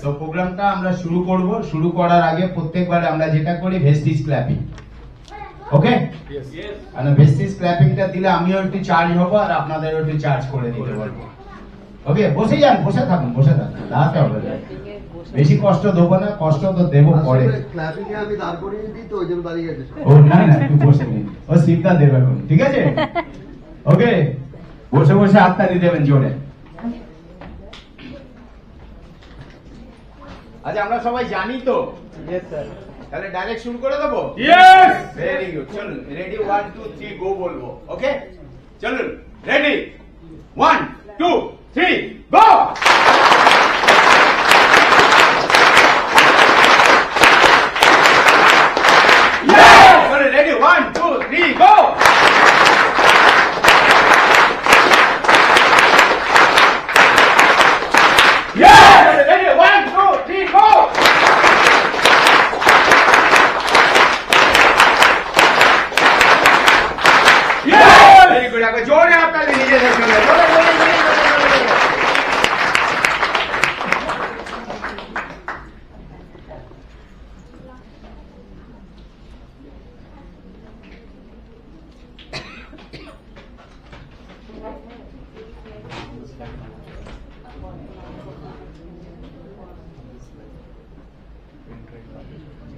তো প্রোগ্রামটা আমরা শুরু করব। শুরু করার আগে প্রত্যেকবার আমরা যেটা করি ভেস্টিজ ক্ল্যাপিং। ওকে, মানে ভেস্টিজ ক্ল্যাপিংটা দিলে আমিও একটু চার্জ হবো আর আপনাদেরও একটু চার্জ করে দিতে পারবো। ওকে, বসে যান, বসে থাকুন, দাঁড়াতে হবে না। বেশি কষ্ট দেবো না, কষ্ট তো দেবো পরে। ক্ল্যাপিং এ আমি দাঁড় করিয়ে দিই তো ওই জন্য দাঁড়িয়ে গেছে। ও না না, একটু বসে নিন, ও সিটটা দেবে এখন, ঠিক আছে? ওকে, বসে বসে হাততালি দেবেন জোরে। আচ্ছা, আমরা সবাই জানি তো? Yes sir. তাহলে ডাইরেক্ট শুরু করে দেবো? यस। ভেরি গুড, চলুন রেডি, 1 2 3 গো বলবো। ওকে, চলুন রেডি, 1 2 3 গো। Ready, 1 2 3 go. Yeah, ready, 1 2 3 go. Yeah, very good. আগে জোরে আপনারা নিজেদের জন্য জোরে জোরে জোরে।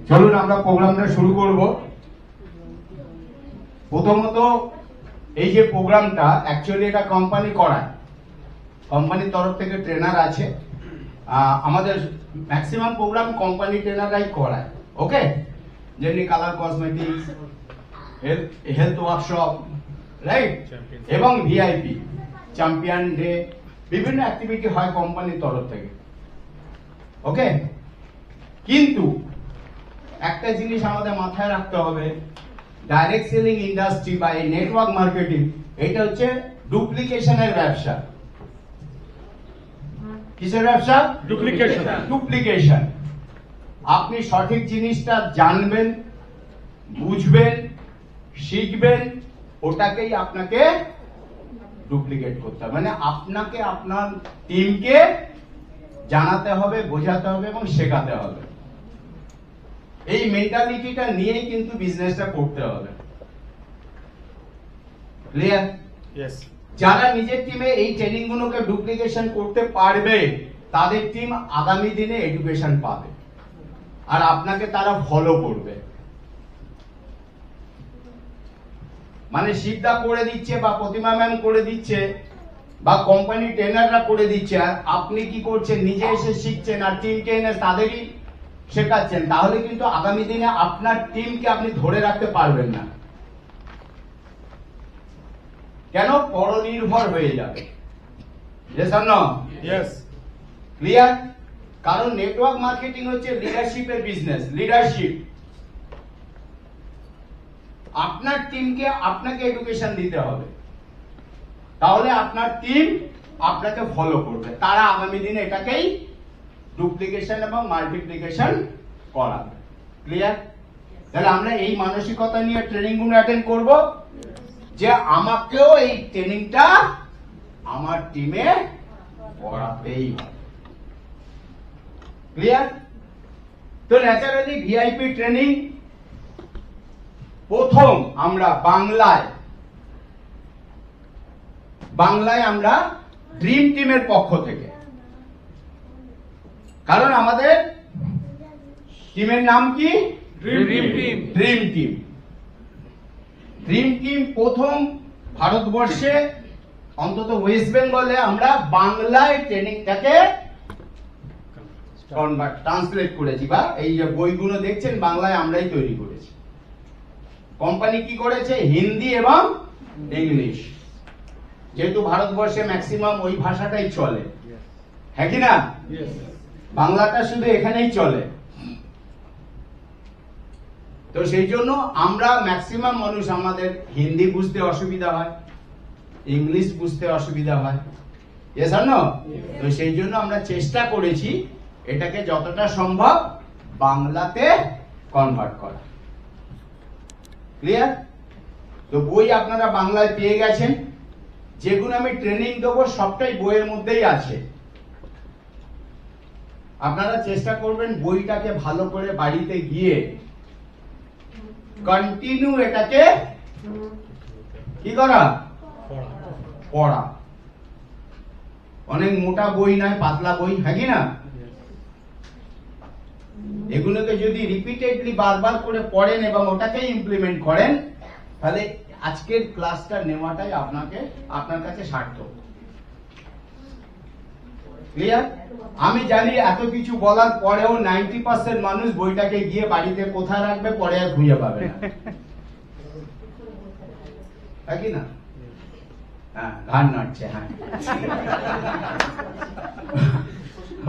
চলুন আমরা প্রোগ্রামটা শুরু করব। প্রথমত এই যে প্রোগ্রামটা অ্যাকচুয়ালি এটা কোম্পানি করায়, কোম্পানির তরফ থেকে ট্রেনার আছে। আমাদের ম্যাক্সিমাম প্রোগ্রাম কোম্পানি ট্রেনাররাই করায়। ওকে, যেমনি colour cosmetics, health workshop, right, এবং ভিআইপি চ্যাম্পিয়ন ডে, বিভিন্ন অ্যাক্টিভিটি হয় কোম্পানির তরফ থেকে। ওকে, কিন্তু একটা জিনিস আমাদের মাথায় রাখতে হবে, ডাইরেক্ট সেলিং ইন্ডাস্ট্রি বা এই নেটওয়ার্ক মার্কেটিং, এটা হচ্ছে ডুপ্লিকেশনের ব্যবসা। কিসের ব্যবসা? ডুপ্লিকেশন। আপনি সঠিক জিনিসটা জানবেন, বুঝবেন, শিখবেন, ওটাকেই আপনাকে ডুপ্লিকেট করতে হবে। মানে আপনাকে আপনার টিমকে জানাতে হবে, বোঝাতে হবে এবং শেখাতে হবে। এই মেন্টালিটিটা নিয়েই কিন্তু বিজনেসটা করতে হবে। ক্লিয়ার? यस। যারা নিজের টিমে এই ট্রেনিং গুলোকে ডুপ্লিকেশন করতে পারবে, তাদের টিম আগামী দিনে এডুকেশন পাবে আর আপনাকে তারা ফলো করবে। মানে শিবদা করে দিচ্ছে বা প্রতিমা ম্যাম করে দিচ্ছে বা কোম্পানি ট্রেনাররা করে দিচ্ছে, আর আপনি কি করছেন? নিজে এসে শিখছেন আর টিমকে এনে তাদেরই শেখাচ্ছেন, তাহলে কিন্তু আগামী দিনে আপনার টিমকে আপনি ধরে রাখতে পারবেন না। কেন? পরনির্ভর হয়ে যাবে। यस। ক্লিয়ার? কারণ নেটওয়ার্ক মার্কেটিং হচ্ছে লিডারশিপের বিজনেস। লিডারশিপ, আপনার টিমকে আপনাকে এডুকেশন দিতে হবে, তাহলে আপনার টিম আপনাকে ফলো করবে, তারা আগামী দিনে এটাকেই ডুপ্লিকেশন এবং মাল্টিপ্লিকেশন করাবে। ক্লিয়ার? তাহলে আমরা এই মানসিকতা নিয়ে ট্রেনিং গুলো অ্যাটেন্ড করব যে আমাকেও এই ট্রেনিংটা আমার টিমে করাতেই হবে। ক্লিয়ার? তো ন্যাচারালি ভিআইপি ট্রেনিং প্রথম আমরা বাংলায় আমরা ড্রিম টিমের পক্ষ থেকে, কারণ আমাদের টিমের নাম কি? ড্রিম টিম প্রথম ভারতবর্ষে, অন্তত ওয়েস্ট বেঙ্গলে আমরা বাংলায় ট্রেনিংটাকে ট্রান্সলেট করেছি, বা এই যে বইগুলো দেখছেন বাংলায় আমরাই তৈরি করেছি। কোম্পানি কি করেছে? হিন্দি এবং ইংলিশ, যেহেতু ভারতবর্ষে ম্যাক্সিমাম ওই ভাষাটাই চলে, হ্যাঁ কি না? বাংলাটা শুধু এখানেই চলে। তো সেই জন্য আমরা ম্যাক্সিমাম মানুষ, আমাদের হিন্দি বুঝতে অসুবিধা হয়, ইংলিশ বুঝতে অসুবিধা হয়। ইয়েস আর নো? তো সেই জন্য আমরা চেষ্টা করেছি এটাকে যতটা সম্ভব বাংলাতে কনভার্ট করা। ক্লিয়ার? তো বই আপনারা বাংলায় পেয়ে গেছেন, যেগুলো আমি ট্রেনিং দেবো সবটাই বইয়ের মধ্যেই আছে। আপনারা চেষ্টা করবেন বইটাকে ভালো করে বাড়িতে গিয়ে কন্টিনিউ এটাকে কি করা, পড়া। অনেক মোটা বই নয়, পাতলা বই, হ্যাঁ কি না? এগুলোকে যদি রিপিটেডলি বারবার করে পড়েন এবং ওটাকে ইমপ্লিমেন্ট করেন, তাহলে আজকের ক্লাসটা নেওয়াটাই আপনার কাছে সার্থক। ক্লিয়ার? আমি জানি এত কিছু বলার পরেও 90% মানুষ বইটাকে গিয়ে বাড়িতে কোথায় রাখবে পরে আর খুঁজে পাবে না, তাই কি না? হ্যাঁ, ঘাড় নাড়ছে, হ্যাঁ।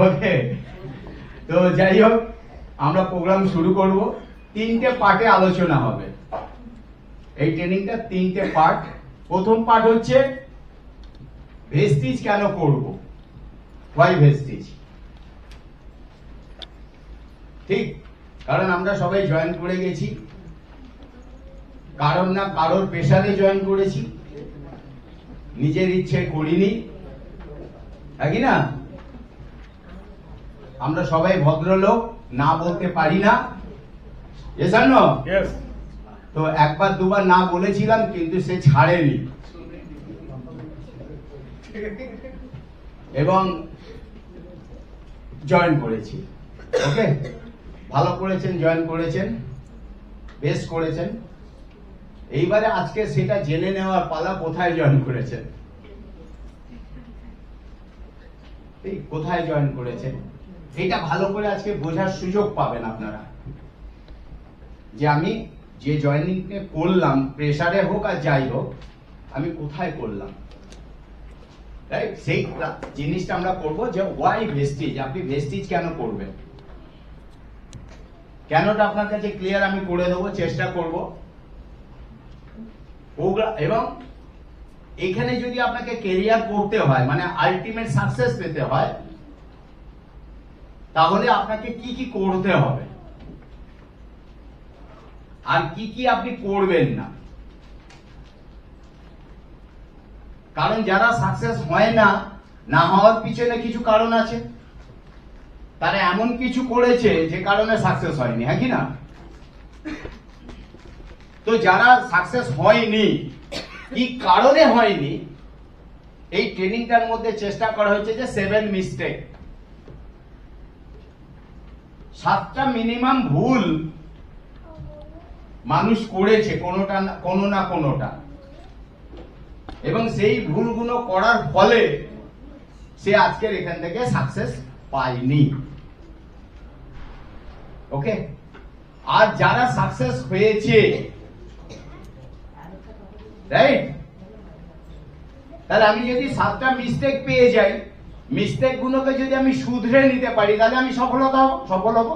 ওকে, তো যাই হোক, আমরা প্রোগ্রাম শুরু করব। 3টে পার্টে আলোচনা হবে। এই ট্রেনিংটা 3টে পার্ট। প্রথম পার্ট হচ্ছে ভেস্টিজ কেন করব, হোয়াই ভেস্টিজ। ঠিক, কারণ আমরা সবাই জয়েন করে গেছি, কারণ না কারোর প্রেসারে জয়েন করেছি, নিজের ইচ্ছে করিনি, নাকি না? আমরা সবাই ভদ্রলোক, না বলতে পারি না, yes or no? Yes. তো একবার দুবার না বলেছিলাম, কিন্তু সে ছাড়েনি এবং জয়েন করেছি। ওকে, ভালো করেছেন, জয়েন করেছেন, বেশ করেছেন। এইবারে আজকে সেটা জেনে নেওয়ার পালা, কোথায় জয়েন করেছেন, ঠিক কোথায় জয়েন করেছেন, এটা ভালো করে আজকে বোঝার সুযোগ পাবেন আপনারা, যে আমি যে জয়েনিং করলাম, প্রেসারে হোক আর যাই হোক, আমি কোথায় করলাম, রাইট? সেই জিনিসটা আমরা করব, যে ওয়াই ভেস্টিজ, আপনি ভেস্টিজ কেন করবেন, কেনটা আপনার কাছে ক্লিয়ার আমি করে দেবো, চেষ্টা করব। এবং এখানে যদি আপনাকে কেরিয়ার করতে হয়, মানে আলটিমেট সাকসেস পেতে হয়, তাহলে আপনাকে কি কি করতে হবে আর কি কি আপনি করবেন না। কারণ যারা সাকসেস হয় না, না হওয়ার পিছনে কিছু কারণ আছে। তারা এমন কিছু করেছে যে কারণে সাকসেস হয়নি, হ্যাঁ কি না? তো যারা সাকসেস হয়নি, কি কারণে হয়নি, এই ট্রেনিংটার মধ্যে চেষ্টা করা হয়েছে যে 7 মিস্টেক, 7টা মিনিমাম ভুল মানুষ করেছে কোনো না কোনোটা, এবং সেই ভুলগুলো করার ফলে সে আজকের এখান থেকে সাকসেস পায়নি। ওকে, আর যারা সাকসেস হয়েছে, রাইট, তাহলে আমি যদি 7টা মিস্টেক পেয়ে যাই, মিস্টেক গুলোকে যদি আমি শুধরে নিতে পারি, তাহলে আমি সফল হব।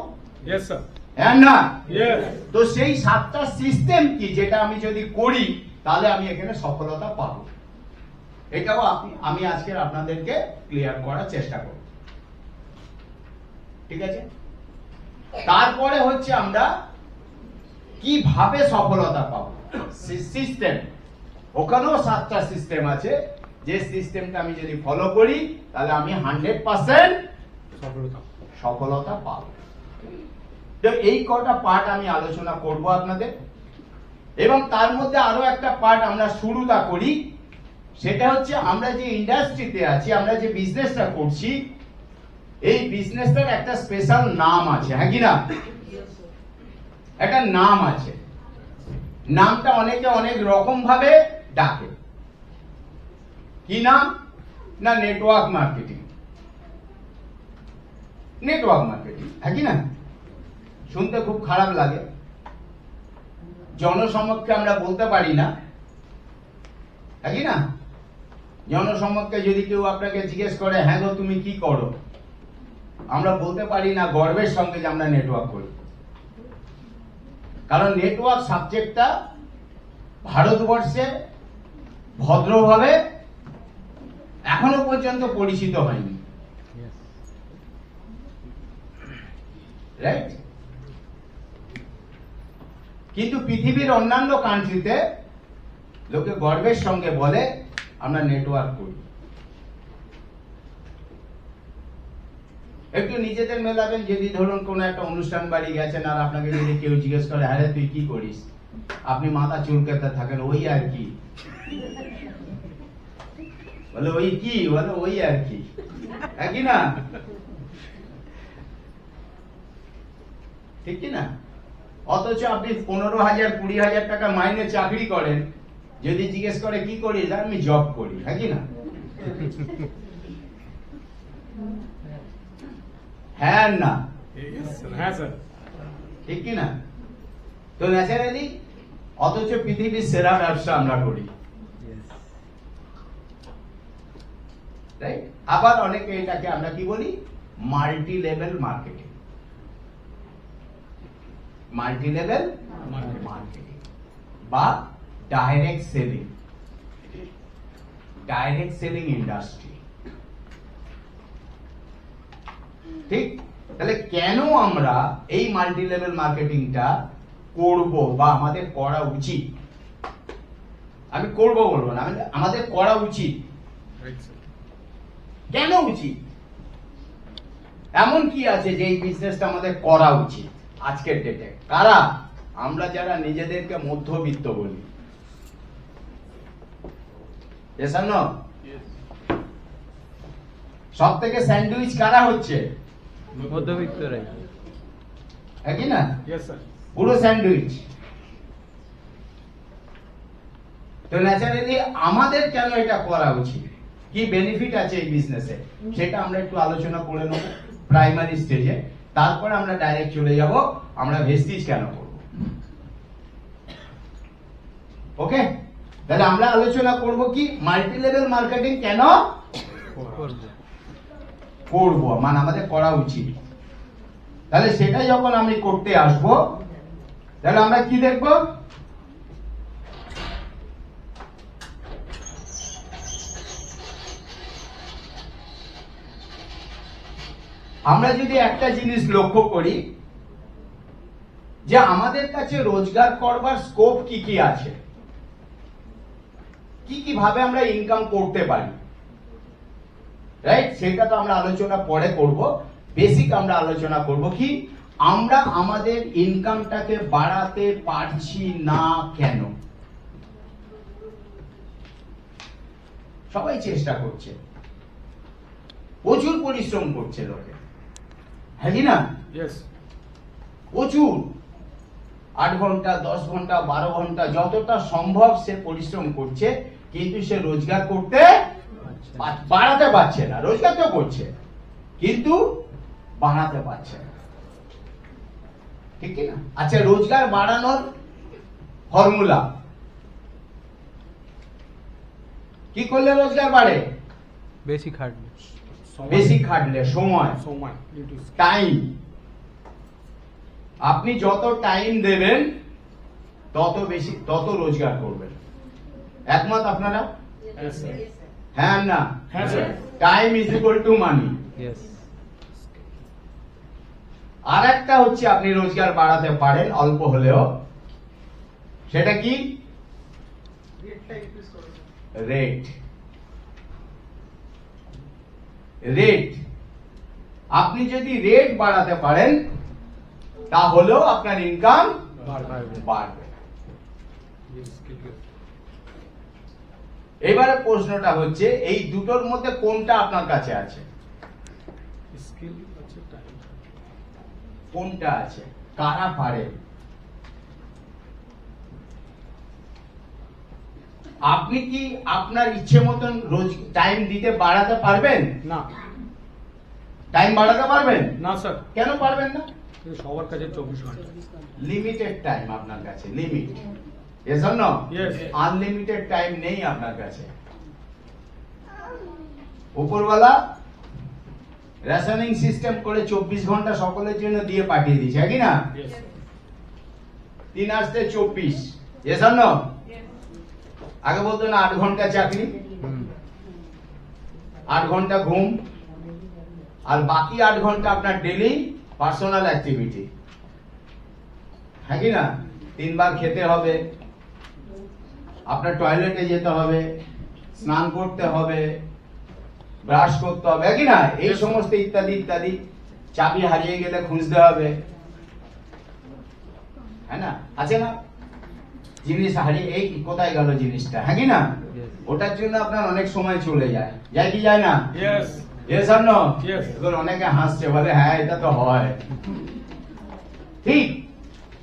Yes, sir. হ্যাঁ না? Yes. তো সেই 7টা সিস্টেম কি, যেটা আমি যদি করি তাহলে আমি এখানে সফলতা পাবো, এটাও আমি আজকে আপনাদেরকে ক্লিয়ার করার চেষ্টা করব। ঠিক আছে? তারপরে হচ্ছে আমরা কিভাবে সফলতা পাবো, সিস্টেম। ওখানেও 7টা সিস্টেম আছে, যে সিস্টেমটা আমি যদি ফলো করি তাহলে আমি 100% সফলতা পাবো। তো এই কটা পার্ট আমি আলোচনা করব আপনাদের, এবং তার মধ্যে আরো একটা পার্ট আমরা শুরুটা করি, সেটা হচ্ছে আমরা যে ইন্ডাস্ট্রিতে আছি, আমরা যে বিজনেসটা করছি, এই বিজনেসটার একটা স্পেশাল নাম আছে, হ্যাঁ কি না? একটা নাম আছে, নামটা অনেকে অনেক রকম ভাবে ডাকে। কি নাম? না, নেটওয়ার্ক মার্কেটিং। নেটওয়ার্ক মার্কেটিং, হ্যাঁ কি না? শুনতে খুব খারাপ লাগে, জনসমক্ষে আমরা বলতে পারি না, হ্যাঁ কি না? জনসমক্ষে যদি কেউ আপনাকে জিজ্ঞেস করে, হ্যাঁ গো তুমি কি করো, আমরা বলতে পারি না গর্বের সঙ্গে যে আমরা নেটওয়ার্ক করি। কারণ নেটওয়ার্ক সাবজেক্টটা ভারতবর্ষে ভদ্রভাবে এখনো পর্যন্ত পরিচিত হয়নি, রাইট? কিন্তু পৃথিবীর অন্যান্য কান্ট্রিতে লোকে গর্বের সঙ্গে বলে আমরা নেটওয়ার্ক করি। একটু নিজেদের মেলাবেন। যদি ধরুন কোনো একটা অনুষ্ঠান বাড়ি গেছেন আর আপনাকে যদি কেউ জিজ্ঞেস করে, হ্যাঁ রে, তুই কি করিস, আপনি মাথা চুলকাতে থাকেন, ওই আর কি, বলে ওই কি, বলে ওই আর কি, একই না, ঠিক কি না? অথচ আপনি 15,000 20,000 টাকা মাইনে চাকরি করেন, যদি জিজ্ঞেস করে কি করিস, আমি জব করি, হ্যাঁ কি না? হ্যাঁ না, হ্যাঁ স্যার। ঠিক কি না? তো ন্যাচারালি, অথচ পৃথিবীর সেরা ব্যবসা আমরা করি, রাইট? আবার অনেকে এটাকে আমরা কি বলি, multi level marketing. Multi level marketing বা direct selling, direct selling industry. ঠিক? তাহলে কেন আমরা এই মাল্টি লেভেল মার্কেটিংটা করব বা আমাদের করা উচিত? আমি করব বলবো না, আমাদের করা উচিত। কেন উচিত? এমন কি আছে যে এই বিজনেসটা আমাদের করা উচিত আজকের ডেটে? কারা? আমরা যারা নিজেদেরকে মধ্যবিত্ত বলি। সব থেকে স্যান্ডউইচ কারা হচ্ছে? মধ্যবিত্তরাই। একই না? Yes sir. পুরো স্যান্ডউইচ। তো ন্যাচারালি আমাদের কেন এটা করা উচিত, কি বেনিফিট আছে এই বিজনেসে, সেটা আমরা একটু আলোচনা করে নেব প্রাইমারি স্টেজে। তারপরে আমরা ডাইরেক্ট চলে যাব আমরা ভেস্টিজ কেন করব। ওকে, তাহলে আমরা আলোচনা করব কি মাল্টি লেভেল মার্কেটিং কেন করব, মানে আমাদের করা উচিত। তাহলে সেটা যখন আমি করতে আসব, তাহলে আমরা কি দেখব? আমরা যদি একটা জিনিস লক্ষ্য করি যে আমাদের কাছে রোজগার করবার স্কোপ কি কি আছে, কি কি ভাবে আমরা ইনকাম করতে পারি, রাইট? সেটা তো আমরা আলোচনা পরে করব। বেসিক আমরা আলোচনা করব কি আমরা আমাদের ইনকামটাকে বাড়াতে পারছি না কেন। সবাই চেষ্টা করছে, প্রচুর পরিশ্রম করছে লোকে, হ্যাঁ কি না? ইয়েস। প্রচুর, 8 ঘন্টা 10 ঘন্টা 12 ঘন্টা যতটা সম্ভব সে পরিশ্রম করছে, কিন্তু সে রোজগার করতে বাড়াতে পারছে না। রোজগার তো করছে কিন্তু বাড়াতে পারছে না, ঠিক কি না? আচ্ছা, রোজগার বাড়ানোর ফর্মুলা কি করলে রোজগার বাড়ে? বেশি খাটবে। বেশি খাটলে, সময়, সময় টাইম। আপনি যত টাইম দেবেন তত বেশি, তত রোজগার করবেন। একমত আপনারা? Yes, sir. হ্যাঁ না? হ্যাঁ sir. Time is equal to money. Yes. আর একটা হচ্ছে আপনি রোজগার বাড়াতে পারেন অল্প হলেও, সেটা কি? রেট। রেট। আপনি যদি রেট বাড়াতে পারেন তাহলেও আপনার ইনকাম বাড়বে। এবারে প্রশ্নটা হচ্ছে এই দুটোর মধ্যে কোনটা আপনার কাছে আছে? স্কিল আছে, টাইম। কোনটা আছে? কারা পারে? আপনি কি আপনার ইচ্ছে মতন রোজ টাইম দিতে বাড়াতে পারবেন? না। টাইম বাড়াতে পারবেন না স্যার। কেন পারবেন না? সবার কাছে 24 ঘন্টা। লিমিটেড টাইম আপনার কাছে, limit. Yes or no? Yes. Unlimited time নেই আপনার কাছে। উপরওয়ালা রেশনিং সিস্টেম করে 24 ঘন্টা সকলের জন্য দিয়ে পাঠিয়ে দিয়েছে, কি না? Yes, sir. 3 আসতে 24। Yes or no? আগে বলতো না 8 ঘন্টা চাকরি, 8 ঘন্টা ঘুম, আর বাকি 8 ঘন্টা আপনার ডেলি পার্সোনাল অ্যাক্টিভিটি, হ্যাঁ কি না? 3 বার খেতে হবে, আপনার টয়লেটে যেতে হবে, স্নান করতে হবে, ব্রাশ করতে হবে, হ্যাঁ কি না? এই সমস্ত ইত্যাদি ইত্যাদি। চাবি হারিয়ে গেলে খুঁজতে হবে, হ্যাঁ না, আছে না, জিনিস হারিয়ে এই কোথায় গেল জিনিসটা, হ্যাঁ কি না, Yes. ওটার জন্য আপনার অনেক সময় চলে যায়, যায় কি যায় না? Yes. Yes or no? Yes. এখন অনেকে হাসছে, বলে হ্যাঁ এটা তো হয়, ঠিক।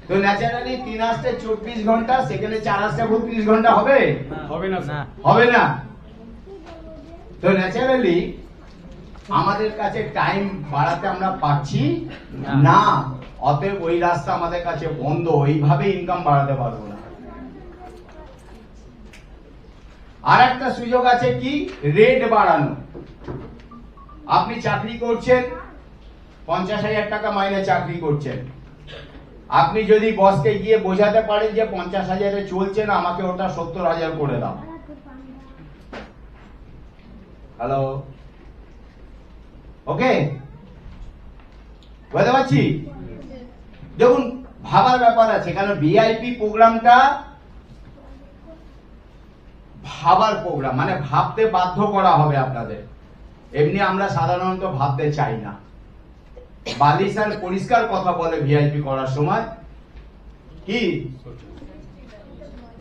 তো ন্যাচারালি 3 আসতে 24 ঘন্টা, সেখানে 4 আসতে 32 ঘন্টা হবে, হবে না না স্যার। হবে না। তো ন্যাচারালি আমাদের কাছে টাইম বাড়াতে আমরা পাচ্ছি না। না, অতএব ওই রাস্তা আমাদের কাছে বন্ধ, ওইভাবে ইনকাম বাড়াতে পারবো না। আর একটা সুযোগ আছে কি, রেট বাড়ানো। আপনি চাকরি করছেন, 50,000 টাকা মাইনে চাকরি করছেন, আপনি যদি বসকে গিয়ে বোঝাতে পারেন যে 50,000-এ চলছে না, আমাকে ওটা 70,000 করে দাও। হ্যালো, ওকে, বুঝতে পারছি। দেখুন, ভাবার ব্যাপার আছে, কারণ ভিআইপি প্রোগ্রামটা ভাবার প্রোগ্রাম, মানে ভাবতে বাধ্য করা হবে আপনাদের। এমনি আমরা সাধারণত ভাবতে চাই না। বালিশ আর পরিষ্কার কথা বলে ভিআইপি করার সময় কি,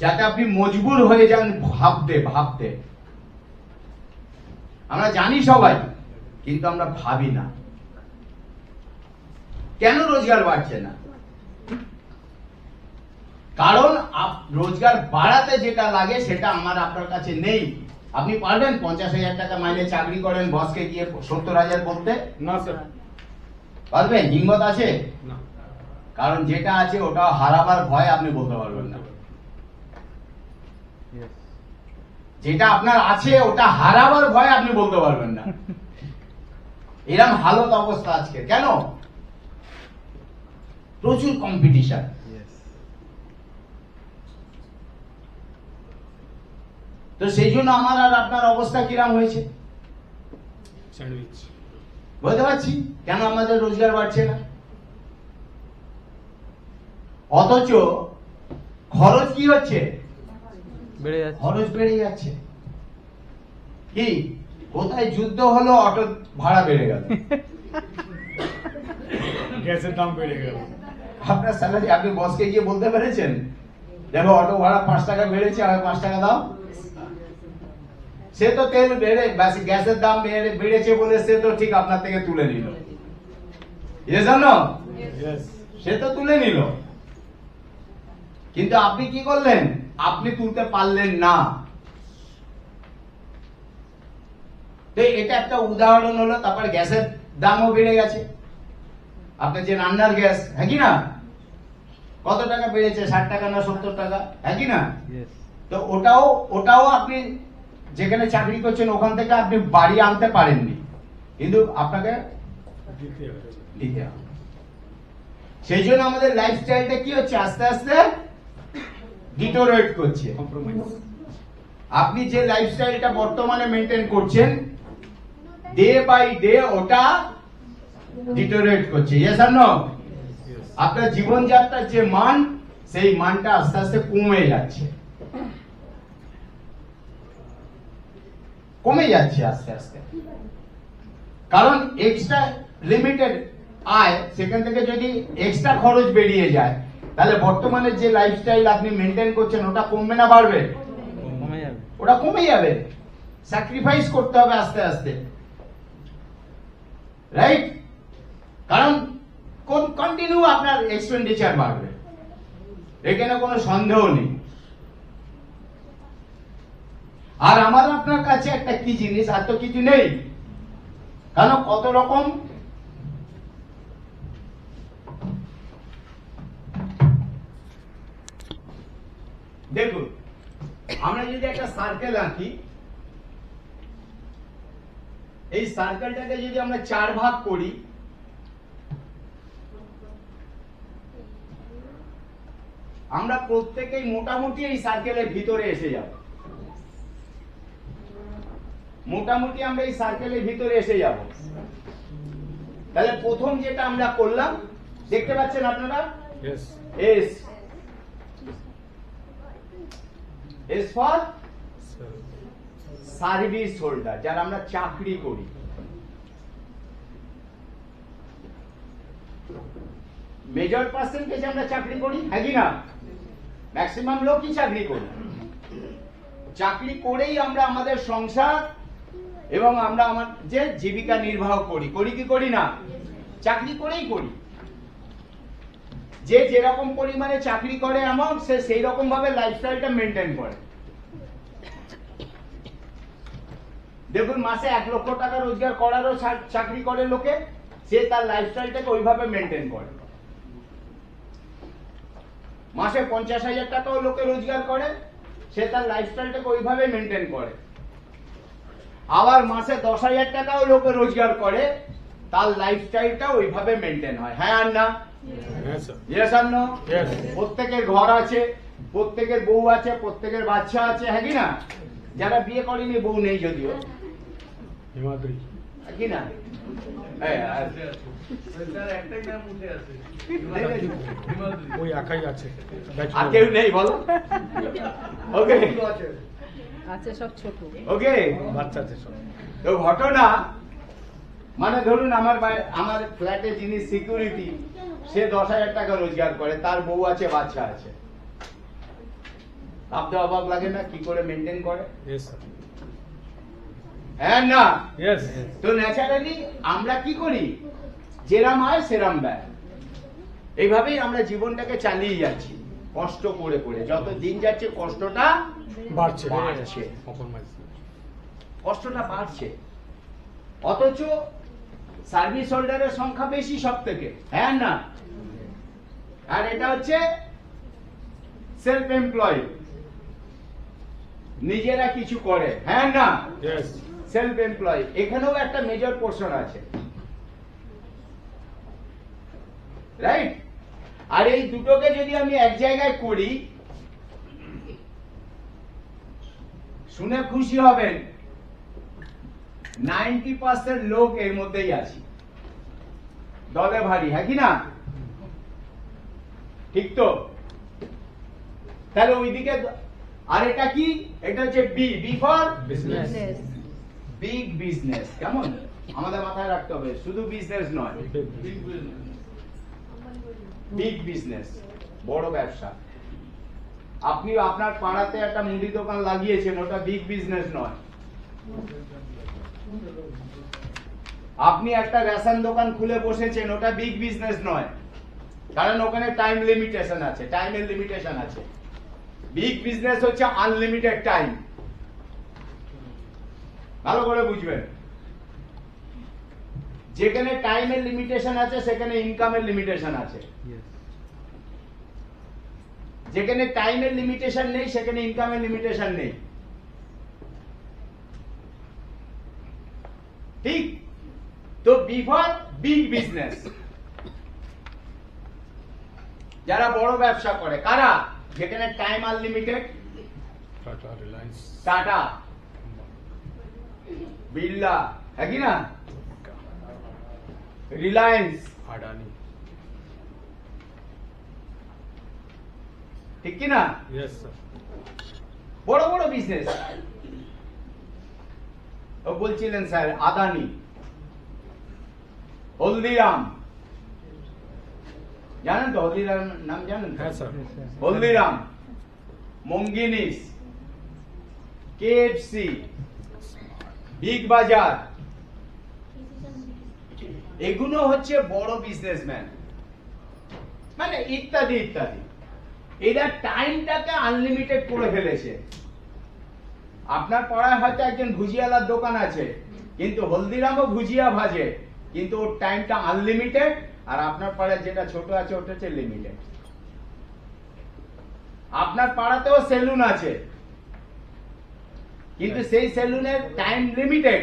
যাতে আপনি মজবুর হয়ে যান ভাবতে ভাবতে। আমরা জানি সবাই, কিন্তু আমরা ভাবি না। কেন রোজগার বাড়ছে না? কারণ রোজগার বাড়াতে যেটা লাগে সেটা আমার আপনার কাছে নেই। আপনি পারবেন 50,000 টাকা মাইনে চাকরি করেন, বসকে গিয়ে 70,000 করতে না স্যার। পারবেন? হিম্মত আছে? না। কারণ যেটা আছে ওটা হারাবার ভয় আপনি বলতে পারবেন না। Yes. যেটা আপনার আছে ওটা হারাবার ভয় আপনি বলতে পারবেন না। এরকম হালত অবস্থা আজকে। কেন? প্রচুর কম্পিটিশন। Yes. তো সেই জন্য আমার আর আপনার অবস্থা কিরাম হয়েছে স্যান্ডউইচ। বুঝতে পারছি কেন আমাদের রোজগার বাড়ছে না। অথচ খরচ কি হচ্ছে? বেড়ে যাচ্ছে। খরচ বেড়ে যাচ্ছে। কি কোথায় যুদ্ধ হলো, অটো ভাড়া বেড়ে গেল। গ্যাসের দাম বেড়ে গেল। আপনার স্যালারি আপনি বসকে গিয়ে বলতে পেরেছেন, দেখো অটো ভাড়া 5 টাকা বেড়েছে, আর 5 টাকা দাও? সে তো তেল বেড়ে গ্যাসের দাম বেড়েছে বলে সে তো ঠিক আপনার থেকে তুলে নিল। জানো, Yes. সে তো তুলে নিল, কিন্তু আপনি কি করলেন? আপনি তুলতে পারলেন না। তো এটা একটা উদাহরণ হলো। তারপর গ্যাসের দামও বেড়ে গেছে। আপনার যে রান্নার গ্যাস, হ্যাঁ কি না, কত টাকা বেড়েছে? 60 টাকা না 70 টাকা, হ্যাঁ কি না? Yes. তো ওটাও আপনি যেখানে চাকরি করছেন ওখান থেকে আপনি বাড়ি আনতে পারেননি, কিন্তু আপনাকে দিতে হবে। দিতে হবে। সেই জন্য আমাদের লাইফস্টাইলটা কি হচ্ছে, আস্তে আস্তে ডিটোরেট করছে। কম্প্রোমাইজ। আপনি যে লাইফস্টাইলটা বর্তমানে মেনটেন করছেন, ডে বাই ডে ওটা ডিটোরেট করছে। ইয়েস আর নো? Yes. আপনার জীবনযাত্রার যে মান, সেই মানটা আস্তে আস্তে কমে যাচ্ছে, কমে যাচ্ছে আস্তে আস্তে। কারণ এক্সট্রা লিমিটেড আয়, সেখান থেকে যদি এক্সট্রা খরচ বেরিয়ে যায়, তাহলে বর্তমানে যে লাইফস্টাইল আপনি মেনটেন করছেন ওটা কমবে না বাড়বে? কমে যাবে। ওটা কমে যাবে। স্যাক্রিফাইস করতে হবে আস্তে আস্তে, রাইট? কারণ কন্টিনিউ আপনার এক্সপেন্ডিচার বাড়বে, এখানে কোনো সন্দেহ নেই। আর আমার আপনার কাছে একটা কি জিনিস, আর তো কিছু নেই। কারণ কত রকম দেখুন, আমরা যদি একটা সার্কেল আঁকি, এই সার্কেলটাকে যদি আমরা 4 ভাগ করি, আমরা প্রত্যেকেই মোটামুটি এই সার্কেলের ভিতরে এসে যাব। মোটামুটি আমরা এই সার্কেলের ভিতরে এসে যাব। তাহলে প্রথম যেটা আমরা করলাম, দেখতে পাচ্ছেন আপনারা, Yes. S S for Sir. Service holder, যারা আমরা চাকরি করি। মেজর পার্সেন্টেজ আমরা চাকরি করি, হ্যাঁ কি না? ম্যাক্সিমাম লোকই চাকরি করি। চাকরি করেই আমরা আমাদের সংসার এবং আমরা আমার যে জীবিকা নির্বাহ করি, করি কি করি না? চাকরি করেই করি। যে যেরকম পরিমাণে চাকরি করে অ্যামাউন্ট, সে সেই রকম ভাবে লাইফস্টাইলটা মেনটেন করে। দেখুন, মাসে 1 লক্ষ টাকা রোজগার করারও চাকরি করে লোকে, সে তার লাইফস্টাইলটাকে ওইভাবে মেনটেন করে। মাসে 50,000 টাকাও লোকে রোজগার করে, সে তার লাইফস্টাইলটাকে ওইভাবে মেনটেন করে। আবার মাসে 10,000 টাকাও লোকে রোজগার করে, তার লাইফস্টাইলটা ওইভাবে মেনটেন হয়। হ্যাঁ আর না? Yes, sir. ইয়েস আর নো? Yes. প্রত্যেকের ঘর আছে, প্রত্যেকের বউ আছে, প্রত্যেকের বাচ্চা আছে, হ্যাঁ কি না? যারা বিয়ে করেনি, বউ নেই যদিও, হিমাদ্রি। হ্যাঁ কি না? এই, ওই একাই আছে। আর কেউ নেই বলো? ওকে আছে সব ছোট। ওকে। বাচ্চা আছে সব। তো ঘটনা মানে ধরুন আমার ফ্ল্যাটে যিনি সিকিউরিটি, সে 10,000 টাকা রোজগার করে, তার বউ আছে, বাচ্চা আছে। ভাবতে অবাক লাগে না কি করে মেনটেন করে? Yes, sir. হ্যাঁ না? Yes. তো ন্যাচারালি আমরা কি করি? যেরাম আয় সেরাম ব্যয়। এইভাবেই আমরা জীবনটাকে চালিয়ে যাচ্ছি, কষ্ট করে করে। যত দিন যাচ্ছে কষ্টটা বাড়ছে। বাড়ছে। Compromise. কষ্টটা বাড়ছে। অথচ সার্ভিস হোল্ডারের সংখ্যা বেশি সব থেকে, হ্যাঁ না? আর এটা হচ্ছে সেলফ এমপ্লয়েড, নিজেরা কিছু করে, হ্যাঁ না? Yes. সেলফ এমপ্লয়, এখানেও একটা মেজর পোর্শন আছে, রাইট? আর এই দুটোকে যদি আমি এক জায়গায় করি, শুনে খুশি হবেন, 90% লোক এর মধ্যেই আছি, দলে ভারী, হ্যাঁ কি না? ঠিক তো? তাহলে ওইদিকে, আর এটা কি? এটা হচ্ছে B for Business. Big business. কেমন? আমাদের মাথায় রাখতে হবে, শুধু বিজনেস নয়, বিগ বিজনেস, বড় ব্যবসা। আপনি আপনার পাড়াতে একটা মুদি দোকান লাগিয়েছেন, ওটা বিগ বিজনেস নয়। আপনি একটা রেশন দোকান খুলে বসেছেন, ওটা বিগ বিজনেস নয়, কারণ ওখানে টাইম লিমিটেশন আছে, টাইমের লিমিটেশন আছে। বিগ বিজনেস হচ্ছে আনলিমিটেড টাইম। ভালো করে বুঝবেন, যেখানে টাইমের লিমিটেশন আছে সেখানে ইনকামের লিমিটেশন আছে, যেখানে টাইমের লিমিটেশন নেই সেখানে ইনকামের লিমিটেশন নেই। ঠিক তো? বিফোর বিগ বিজনেস, যারা বড় ব্যবসা করে, কারা? যেখানে time unlimited, Tata, Reliance. Tata, Birla, হ্যাঁ কি না? রিলায়েন্স, Adani. ঠিক কি না? Yes, sir. বড় বড় বিজনেস। ও বলছিলেন স্যার, আদানি, হলদিরাম, জানেন তো? হলদিরাম নাম জানেন তো? হ্যাঁ, স্যার। হলদিরাম, মঙ্গিনিস, কেএফসি, বিগ বাজার, এগুলো হচ্ছে বড় বিজনেসম্যান, মানে ইত্যাদি ইত্যাদি। এরা টাইমটাকে আনলিমিটেড করে ফেলেছে। আপনার পাড়ায় হয়তো একজন ভুজিয়ালার দোকান আছে, কিন্তু হলদিরামও ভুজিয়া ভাজে, কিন্তু ওর টাইমটা আনলিমিটেড, আর আপনার পাড়ায় যেটা ছোট আছে ওটা হচ্ছে লিমিটেড। আপনার পাড়াতেও সেলুন আছে, কিন্তু সেই সেলুনের টাইম লিমিটেড,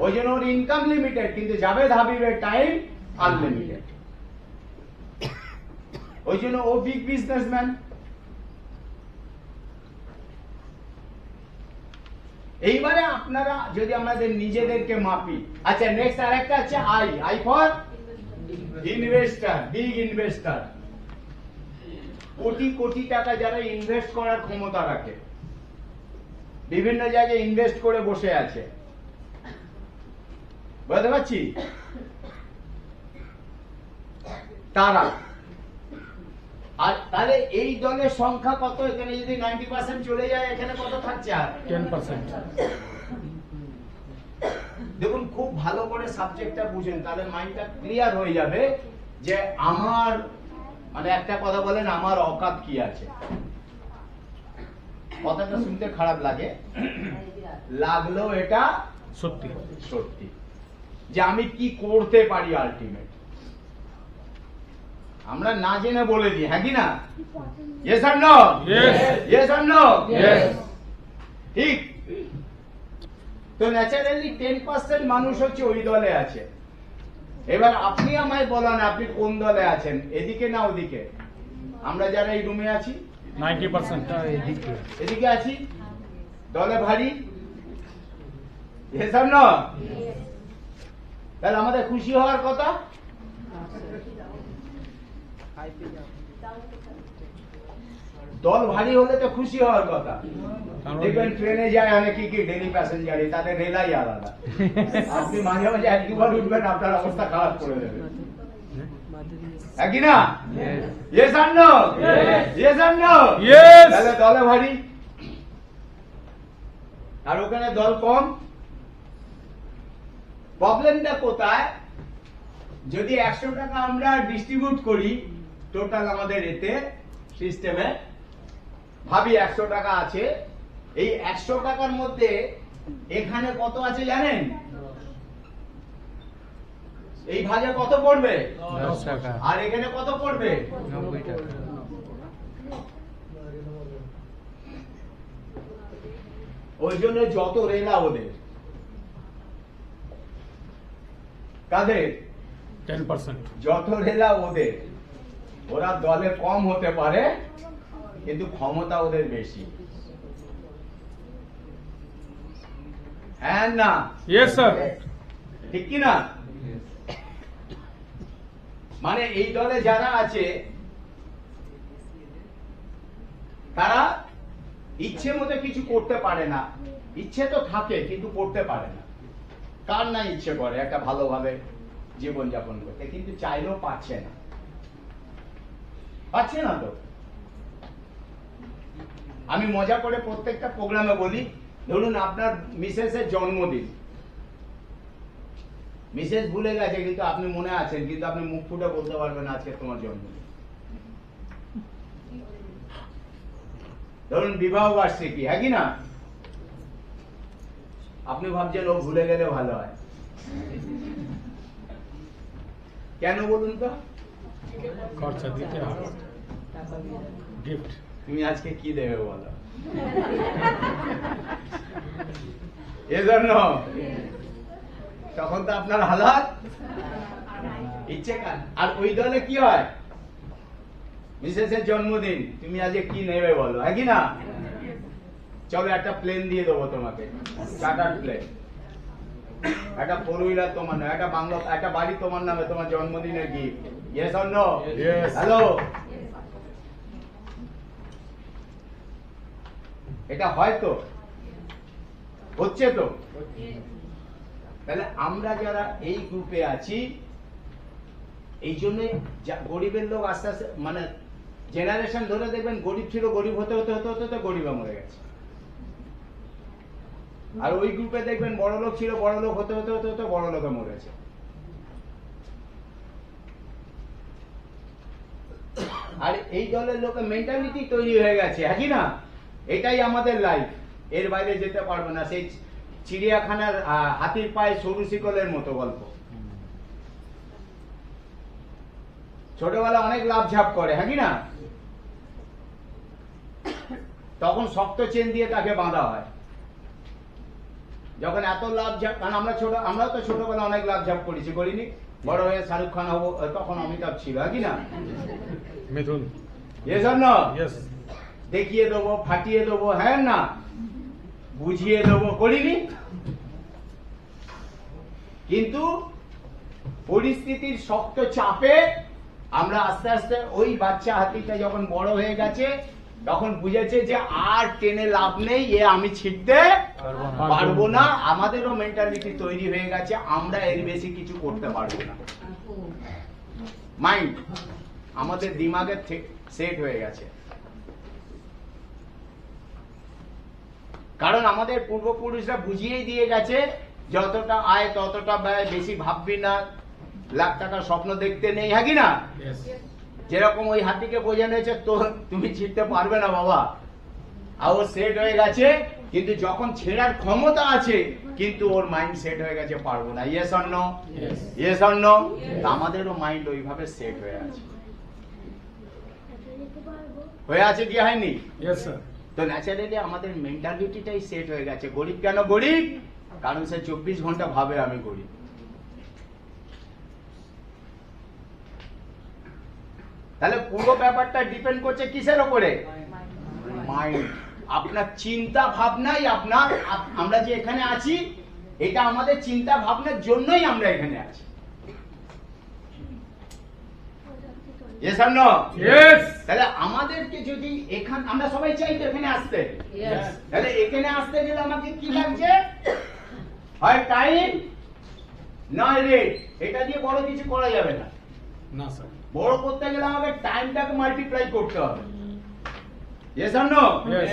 ওই জন্য ওর ইনকাম লিমিটেড, কিন্তু জাভেদ হাবিবের টাইম আনলিমিটেড। ওই জন্য ও বিগ বিজনেসম্যান। এইবারে আপনারা যদি আমাদের নিজেদেরকে মাপি, আচ্ছা নেক্সট আরেকটা আছে I for investor, big investor. Crore crore টাকা যারা ইনভেস্ট করার ক্ষমতা রাখে, বিভিন্ন জায়গায় ইনভেস্ট করে বসে আছে, বুঝতে পারছি? তারা। আর তাহলে এই দলের সংখ্যা কত? এখানে যদি 90% চলে যায়, এখানে কত থাকছে? আর 10%. দেখুন, খুব ভালো করে সাবজেক্টটা বুঝেন, তাহলে মাইন্ডটা ক্লিয়ার হয়ে যাবে যে আমার, মানে একটা কথা বলেন, আমার অকাত কি আছে। কথাটা শুনতে খারাপ লাগে, লাগলো এটা সত্যি। সত্যি, যে আমি কি করতে পারি আলটিমেট। আমরা না জেনে বলে দিই, হ্যাঁ কি না? Yes or no? Yes. Yes or no? Yes. ঠিক। তো ন্যাচারালি 10% মানুষ হচ্ছে ওই দলে আছে। এবার আপনি আমায় বলেন, আপনি কোন দলে আছেন, এদিকে না ওদিকে? আমরা যারা এই রুমে আছি 90%. এদিকে আছি, দলে ভারী। Yes or no? তাহলে আমাদের খুশি হওয়ার কথা। দল ভারী হলে তো খুশি হওয়ার কথা। দেখবেন ট্রেনে যায় অনেকে কি ডেলি প্যাসেঞ্জারই, তাদের রেলাই আলাদা। আপনি মাঝে মাঝে এক দুবার উঠবেন, আপনার অবস্থা খারাপ করে দেবে, হ্যাঁ কি না? Yes or no? Yes or no? Yes. তাহলে দলে ভারী, আর ওখানে দল কম। প্রবলেমটা কোথায়? যদি 100 টাকা আমরা ডিস্ট্রিবিউট করি টোটাল আমাদের এতে সিস্টেমে, ভাবি 100 টাকা আছে, এই 100 টাকার মধ্যে এখানে কত আছে জানেন? এই ভাগে কত পড়বে? 10 টাকা, আর এখানে কত পড়বে? 90 টাকা। ওই জন্য যত রেলা ওদের, কাদের? 10%. যত রেলা ওদের, ওরা দলে কম হতে পারে কিন্তু ক্ষমতা ওদের বেশি, হ্যাঁ না? Yes, sir. ঠিক কি না? মানে এই দলে যারা আছে তারা ইচ্ছে মতো কিছু করতে পারে না। ইচ্ছে তো থাকে কিন্তু করতে পারে না। কার না ইচ্ছে করে একটা ভালোভাবে জীবনযাপন করতে, কিন্তু চাইলেও পাচ্ছে না, পাচ্ছে না তো। আমি মজা করে প্রত্যেকটা প্রোগ্রামে বলি, ধরুন আপনার মিসেসের জন্মদিন, মিসেস ভুলে গেছে কিন্তু আপনি মনে আছেন, কিন্তু আপনি মুখ ফুটে বলতে পারবেন না আজকে তোমার জন্মদিন। ধরুন বিবাহ বার্ষিকী, হ্যাঁ কি না? আপনি ভাবছেন ও ভুলে গেলে ভালো হয়, কেন বলুন তো? খরচা দিতে হবে। গিফট। তুমি আজকে কি দেবে বলো? এজন্য তখন তো আপনার হালাত ইচ্ছে কান। আর ওই দলে কি হয়? মিসেসের জন্মদিন, তুমি আজকে কি নেবে বলো, হ্যাঁ কি না? চলো একটা প্লেন দিয়ে দেবো তোমাকে, চার্টার প্লেন, একটা 4 হুইলার তোমার নামে, একটা বাংলা, একটা বাড়ি তোমার নামে, তোমার জন্মদিনের gift. Yes or no? Yes. Hello, এটা হয় তো, হচ্ছে তো। তাহলে আমরা যারা এই গ্রুপে আছি, এই জন্য গরিবের লোক আস্তে আস্তে, মানে জেনারেশন ধরে দেখবেন গরিব ছিল, গরিব হতে হতে হতে হতে হতে গরিবে মরে গেছে। আর ওই গ্রুপে দেখবেন বড় লোক ছিল, বড় লোক হতে হতে হতে হতে বড় লোকে মরেছে। আর এই দলের লোকের মেন্টালিটি তৈরি হয়ে গেছে, হ্যাঁ কি না? এটাই আমাদের লাইফ, এর বাইরে যেতে পারবে না। সেই চিড়িয়াখানার হাতির পায়ে সরু শিকলের মতো গল্প। ছোটবেলা অনেক লাভ ঝাপ করে, হ্যাঁ কি না? তখন শক্ত চেন দিয়ে তাকে বাঁধা হয়। যখন এত লাভ ঝাপ, কারণ আমরা তো ছোটবেলা অনেক লাভ ঝাপ করেছি, করিনি? বড় হয়ে শাহরুখ খান হবো, তখন অমিতাভ ছিল, হ্যাঁ কি না? Mithun. Yes or no? Yes. দেখিয়ে দেবো, ফাটিয়ে দেবো, হ্যাঁ না? বুঝিয়ে দেবো, করিনি? কিন্তু পরিস্থিতির শক্ত চাপে আমরা আস্তে আস্তে, ওই বাচ্চা হাতিটা যখন বড় হয়ে গেছে তখন বুঝেছে যে আর টেনে লাভ নেই, এ আমি ছিটতে পারবো না। আমাদেরও মেন্টালিটি তৈরি হয়ে গেছে, আমরা এর বেশি কিছু করতে পারবো না। মাইন্ড আমাদের দিমাগের সেট হয়ে গেছে। কারণ আমাদের পূর্বপুরুষরা বুঝিয়েই দিয়ে গেছে যতটা আয় ততটা ব্যয়, বেশি ভাববি না, লাখ টাকার স্বপ্ন দেখতে নেই, হ্যাঁ কি না? Yes. যেরকম ওই হাতিকে বোঝানো হয়েছে তো তুমি ছিঁড়তে পারবে না বাবা, আর ও সেট হয়ে গেছে, কিন্তু যখন ছেড়ার ক্ষমতা আছে কিন্তু ওর মাইন্ড সেট হয়ে গেছে পারবো না। Yes or no? Yes. Yes or no? আমাদেরও মাইন্ড ওইভাবে সেট হয়ে আছে, হয়ে আছে কি হয়নি? Yes, sir. তো ন্যাচারালি আমাদের মেন্টালিটিটাই সেট হয়ে গেছে। গরিব কেন গরিব? কারণ সে 24 ঘন্টা ভাবে আমি গরিব। তাহলে পুরো ব্যাপারটা ডিপেন্ড করছে কিসের উপরে? মাইন্ড। আপনার চিন্তা ভাবনাই আপনার, আমরা যে এখানে আছি এটা আমাদের চিন্তা ভাবনার জন্যই আমরা এখানে আছি। Yes or no? Yes. তাহলে আমাদেরকে যদি এখানে, আমরা সবাই চাই তো এখানে আসতে, Yes. তাহলে এখানে আসতে গেলে আমাকে কি লাগছে? হয় টাইম নয় রেট। এটা দিয়ে বড় কিছু করা যাবে না। No, sir. বড় করতে গেলে আমাকে টাইমটাকে মাল্টিপ্লাই করতে হবে। Yes or no? Yes.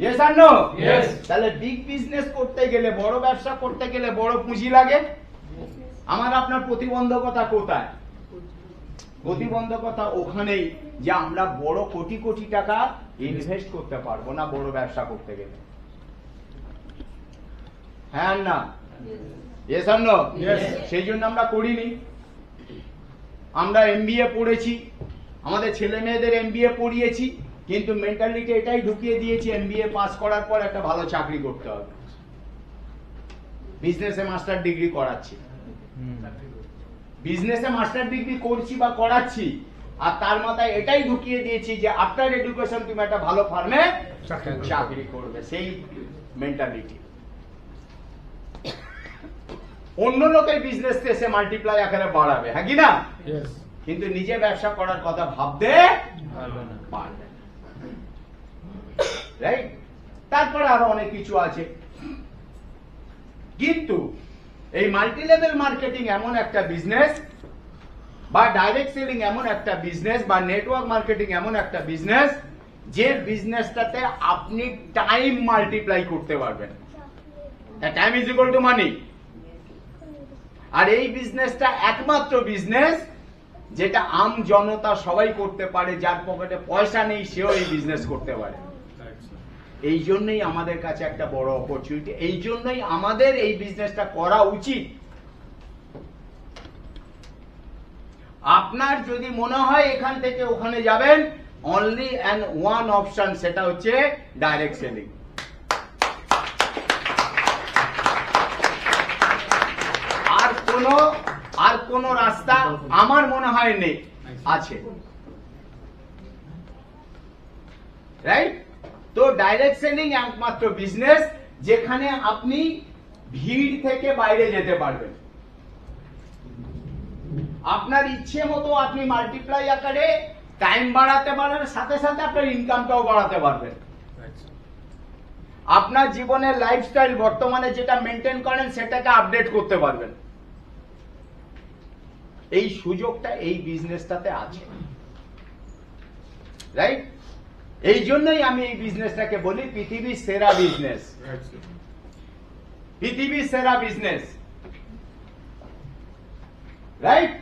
Yes or no? Yes. তাহলে বিগ বিজনেস করতে গেলে, বড় ব্যবসা করতে গেলে বড় পুঁজি লাগে। আমার আপনার প্রতিবন্ধকতা কোথায়? প্রতিবন্ধকতা ওখানেই যে আমরা বড় কোটি কোটি টাকা ইনভেস্ট করতে পারবো না বড় ব্যবসা করতে গেলে, হ্যাঁ না? Yes or no? Yes. সেই জন্য আমরা করিনি। আমরা MBA পড়েছি, আমাদের ছেলে মেয়েদের MBA পড়িয়েছি, কিন্তু মেন্টালিটি এটাই ঢুকিয়ে দিয়েছি MBA পাস করার পর একটা ভালো চাকরি করতে হবে, বিজনেসে মাস্টার ডিগ্রি করাচ্ছি, বিজনেসে মাস্টার ডিগ্রি করছি বা করাচ্ছি, আর তার মাথায় এটাই ঢুকিয়ে দিয়েছি যে আফটার এডুকেশন তুমি একটা ভালো ফার্মে চাকরি করবে। সেই মেন্টালিটি অন্য লোকের বিজনেস এসে মাল্টিপ্লাই আকারে বাড়াবে, হ্যাঁ কি না? Yes. কিন্তু নিজে ব্যবসা করার কথা ভাবতে পারবে না। পারবে না। রাইট? তারপরে আরো অনেক কিছু আছে, কিন্তু এই মাল্টি লেভেল মার্কেটিং এমন একটা বিজনেস, বা ডাইরেক্ট সেলিং এমন একটা বিজনেস, বা নেটওয়ার্ক মার্কেটিং এমন একটা বিজনেস যে বিজনেসটাতে আপনি টাইম মাল্টিপ্লাই করতে পারবেন। টাইম ইজ ইকুয়াল টু মানি। আর এই বিজনেসটা একমাত্র বিজনেস যেটা আম জনতা সবাই করতে পারে, যার পকেটে পয়সা নেই সেও এই বিজনেস করতে পারে। Right, sir. এই জন্যই আমাদের কাছে একটা বড় অপরচুনিটি, এই জন্যই আমাদের এই বিজনেসটা করা উচিত। আপনার যদি মনে হয় এখান থেকে ওখানে যাবেন, অনলি অ্যান্ড ওয়ান অপশন, সেটা হচ্ছে ডাইরেক্ট সেলিং। আর কোন রাস্তা আমার মনে হয় নেই, আছে। রাইট? তো ডাইরেক্ট সেলিং একমাত্র বিজনেস যেখানে আপনি ভিড় থেকে বাইরে যেতে পারবেন। আপনার ইচ্ছে মতো আপনি মাল্টিপ্লাই আকারে টাইম বাড়াতে পারবেন, সাথে সাথে আপনার ইনকামটাও বাড়াতে পারবেন। Right, sir. আপনার জীবনের লাইফস্টাইল বর্তমানে যেটা মেনটেন করেন সেটাকে আপডেট করতে পারবেন। এই সুযোগটা এই বিজনেসটাতে আছে। রাইট? এই জন্যই আমি এই বিজনেসটাকে বলি পৃথিবীর সেরা বিজনেস। Right, sir. পৃথিবীর সেরা বিজনেস। রাইট?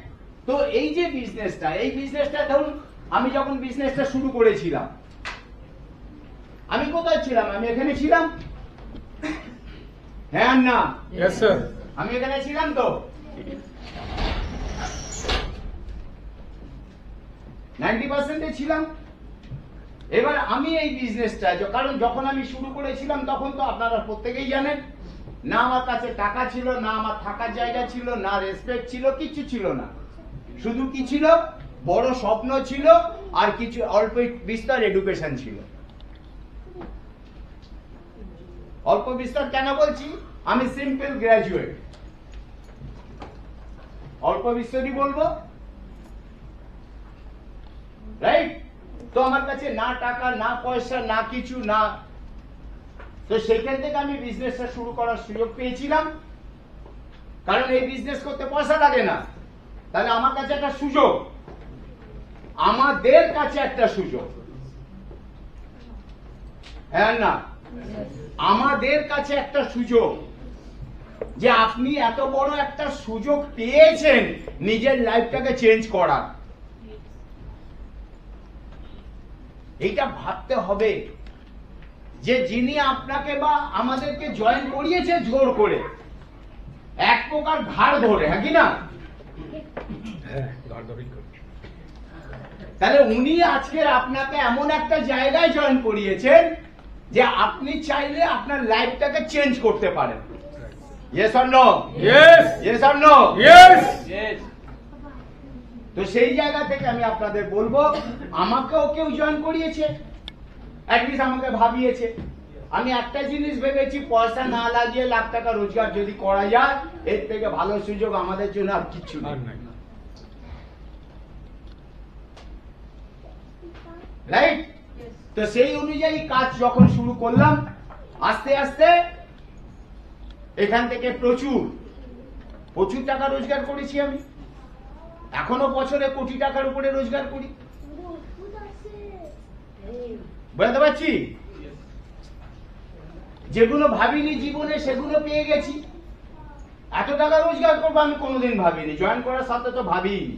তো এই যে বিজনেসটা, এই বিজনেসটা ধরুন আমি যখন বিজনেসটা শুরু করেছিলাম, আমি কোথায় ছিলাম? আমি এখানে ছিলাম, হ্যাঁ না? Yes, sir. আমি এখানে ছিলাম তো 90% ছিলাম। এবার আমি এই বিজনেসটা, কারণ যখন আমি শুরু করেছিলাম তখন তো আপনারা প্রত্যেকেই জানেন, না আমার কাছে টাকা ছিল, না আমার থাকার জায়গা ছিল, না রেসপেক্ট ছিল, কিছু ছিল না। শুধু কি ছিল? বড় স্বপ্ন ছিল আর কিছু অল্প বিস্তর এডুকেশন ছিল। অল্প বিস্তর কেন বলছি? আমি সিম্পল গ্রাজুয়েট, অল্প বিস্তরই বলবো। রাইট? তো আমার কাছে না টাকা, না পয়সা, না কিছু না। তো সেখান থেকে আমি বিজনেসটা শুরু করার সুযোগ পেয়েছিলাম, কারণ এই বিজনেস করতে পয়সা লাগে না। তাহলে আমার কাছে একটা সুযোগ, আমাদের কাছে একটা সুযোগ, হ্যাঁ না, আমাদের কাছে একটা সুযোগ, যে আপনি এত বড় একটা সুযোগ পেয়েছেন নিজের লাইফটাকে চেঞ্জ করার। এইটা ভাবতে হবে যে যিনি আপনাকে বা আমাদেরকে জয়েন করিয়েছে জোর করে, এক প্রকার ঘাড় ধরে, হ্যাঁ কি না, হ্যাঁ গাড় ধরেই করি। তাহলে উনি আজকে আপনাকে এমন একটা জায়গায় জয়েন করিয়েছেন যে আপনি চাইলে আপনার লাইফটাকে চেঞ্জ করতে পারেন। Yes or no? Yes! Yes or no? Yes! তো সেই জায়গা থেকে আমি আপনাদের বলবো, আমাকেও কেউ জয়েন করিয়েছে, অ্যাটলিস্ট আমাকে ভাবিয়েছে। আমি একটা জিনিস ভেবেছি, পয়সা না লাগিয়ে লাখ টাকা রোজগার যদি করা যায়, এর থেকে ভালো সুযোগ আমাদের জন্য আর কিচ্ছু আর নেই, নাই। রাইট? তো সেই অনুযায়ী কাজ যখন শুরু করলাম, আস্তে আস্তে এখান থেকে প্রচুর টাকা রোজগার করেছি আমি। এখনো বছরে কোটি টাকার উপরে রোজগার করি, বুঝতে পারছি? যেগুলো ভাবিনি জীবনে সেগুলো পেয়ে গেছি। এত টাকা রোজগার করবো আমি কোনোদিন ভাবিনি, জয়েন করার সাথে তো ভাবিনি।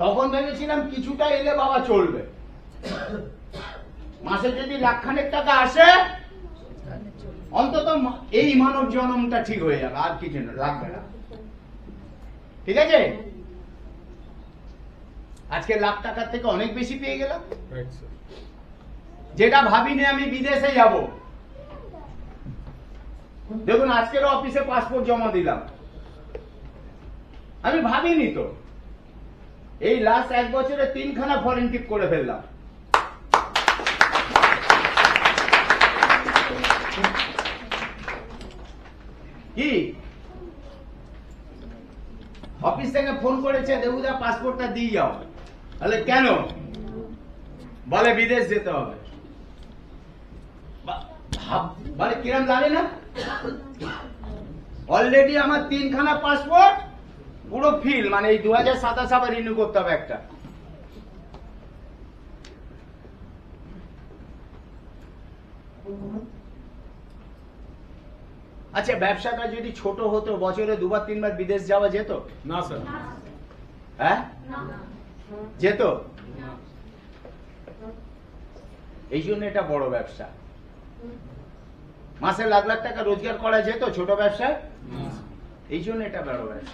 তখন ভেবেছিলাম কিছুটা এলে বাবা চলবে, মাসে যদি লাখখানেক টাকা আসে অন্তত এই মানব জন্মটা ঠিক হয়ে যাবে, আর কিছু না লাগবে না, ঠিক আছে? আজকে লাখ টাকার থেকে অনেক বেশি পেয়ে গেলাম। Right, sir. যেটা ভাবিনি আমি বিদেশে যাব। দেখুন আজকের অফিসে পাসপোর্ট জমা দিলাম, আমি ভাবিনি তো। এই লাস্ট 1 বছরে 3খানা ফরেন ট্রিপ করে ফেললাম। কি অফিস থেকে ফোন করেছে, দেবুদা পাসপোর্টটা দিয়ে যাও। তাহলে কেন? বলে বিদেশ যেতে হবে। বলে কিরম লাগে না? অলরেডি আমার 3খানা পাসপোর্ট পুরো ফিল, মানে এই 2027 আবার রিনিউ করতে হবে একটা। আচ্ছা, ব্যবসাটা যদি ছোট হতো, বছরে 2-3 বার বিদেশ যাওয়া যেত? না স্যার। হ্যাঁ, যেত। এই জন্য এটা বড় ব্যবসা। মাসে লাখ লাখ টাকা রোজগার করা যেত ছোট ব্যবসায়, না, স্যার। এই জন্য এটা বড় ব্যবসা।